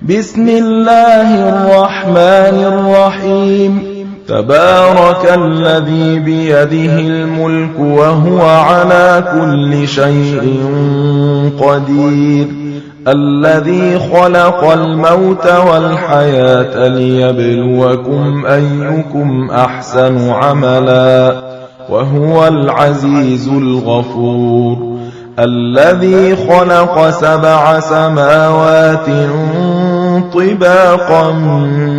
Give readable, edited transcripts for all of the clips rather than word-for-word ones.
بسم الله الرحمن الرحيم تبارك الذي بيده الملك وهو على كل شيء قدير الذي خلق الموت والحياة ليبلوكم أيكم أحسن عملا وهو العزيز الغفور الذي خلق 7 سماوات طباقا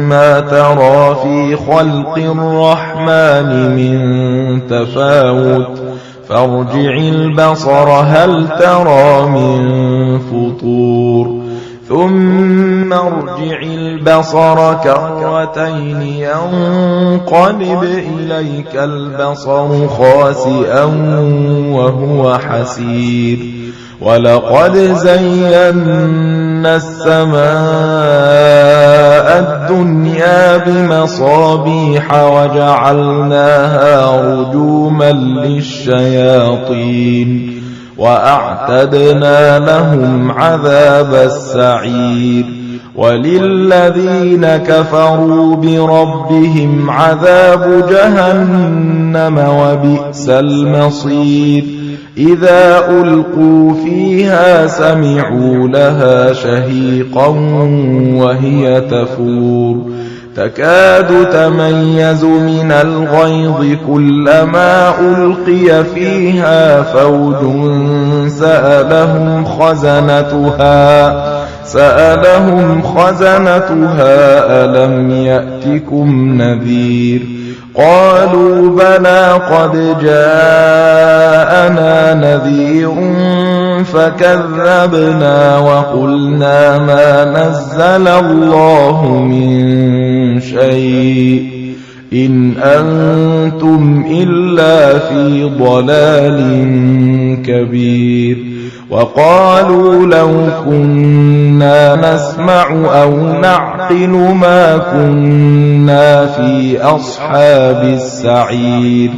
ما ترى في خلق الرحمن من تفاوت فارجع البصر هل ترى من فطور ثم ارجع البصر كرتين ينقلب إليك البصر خاسئا وهو حسير ولقد زينا السماء الدنيا بمصابيح وجعلناها رجوما للشياطين وأعتدنا لهم عذاب السعير وللذين كفروا بربهم عذاب جهنم وبئس المصير إذا ألقوا فيها سمعوا لها شهيقا وهي تفور تكاد تميز من الغيظ كلما ألقي فيها فوج سألهم خزنتها ألم يأتكم نذير قالوا بلى قد جاءنا نذير فكذبنا وقلنا ما نزل الله من شيء إن أنتم إلا في ضلال كبير وقالوا لو كنا نسمع أو نعقل ما كنا في أصحاب السعير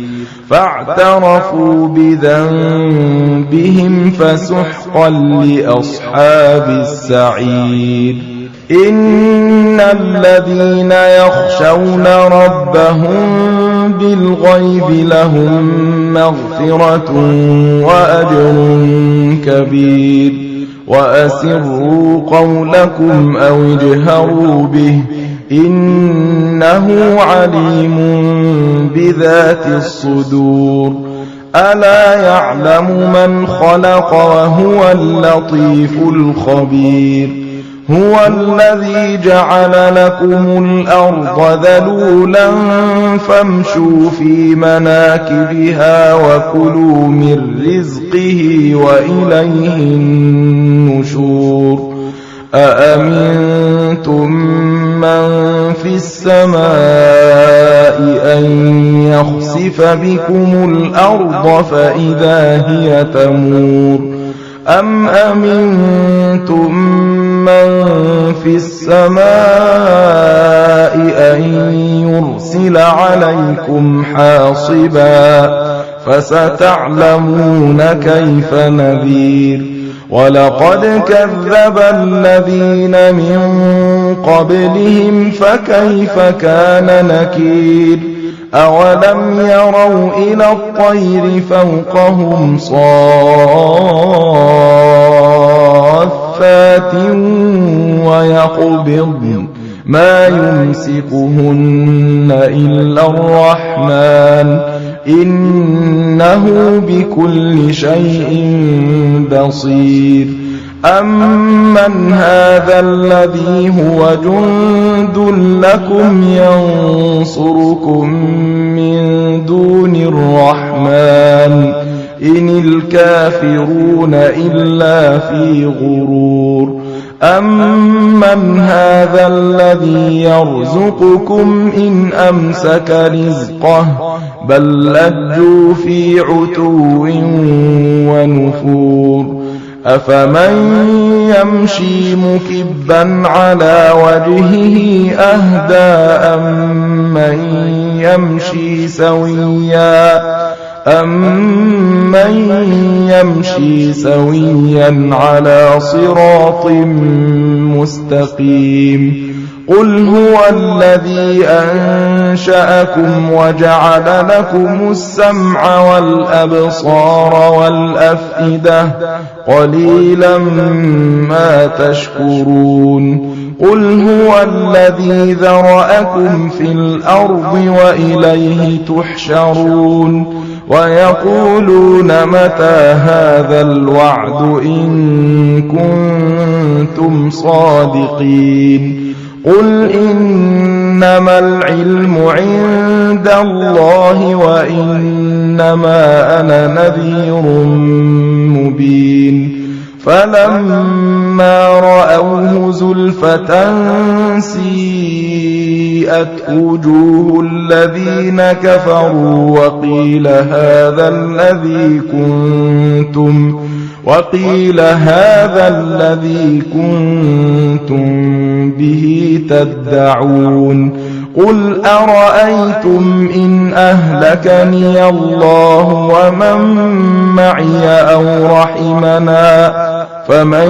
فاعترفوا بذنبهم فسحقا لأصحاب السعير إن الذين يخشون ربهم بالغيب لهم مغفرة وأجر كبير وأسروا قولكم أو اجهروا به إنه عليم بذات الصدور ألا يعلم من خلق وهو اللطيف الخبير هو الذي جعل لكم الأرض ذلولا فامشوا في مناكبها وكلوا من رزقه وإليه النشور أأمنتم من في السماء أن يخسف بكم الأرض فإذا هي تمور أم أمنتم من في السماء أن يرسل عليكم حاصبا فستعلمون كيف نذير ولقد كذب الذين من قبلهم فكيف كان نكير أولم يروا إلى الطير فوقهم صافات ويقبضن ما يمسكهن إلا الرحمن إنه بكل شيء بصير أمن هذا الذي هو جند لكم ينصركم من دون الرحمن إن الكافرون إلا في غرور أمن هذا الذي يرزقكم إن أمسك رزقه بل لجوا في عتو ونفور أفمن يمشي مكبا على وجهه أهدى أمن يمشي سويا على صراط مستقيم قل هو الذي أنشأكم وجعل لكم السمع والأبصار والأفئدة قليلا ما تشكرون قل هو الذي ذرأكم في الأرض وإليه تحشرون ويقولون متى هذا الوعد إن كنتم صادقين قل إنما العلم عند الله وإنما أنا نذير مبين فلما رأوه زلفة سيئت وجوه الذين كفروا وقيل هذا الذي كنتم به تدعون قل أرأيتم إن أهلكني الله ومن معي أو رحمنا فمن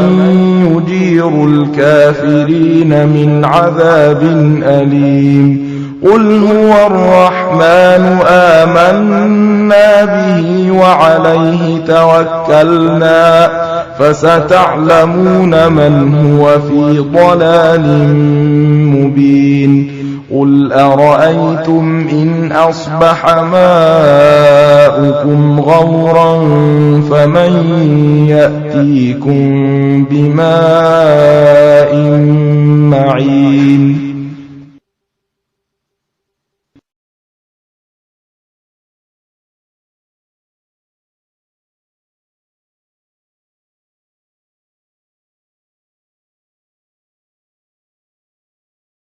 يجير الكافرين من عذاب أليم قل هو الرحمن آمنا به وعليه توكلنا فستعلمون من هو في ضلال مبين قل أرأيتم إن أصبح ماؤكم غورا فمن يأتيكم بماء معين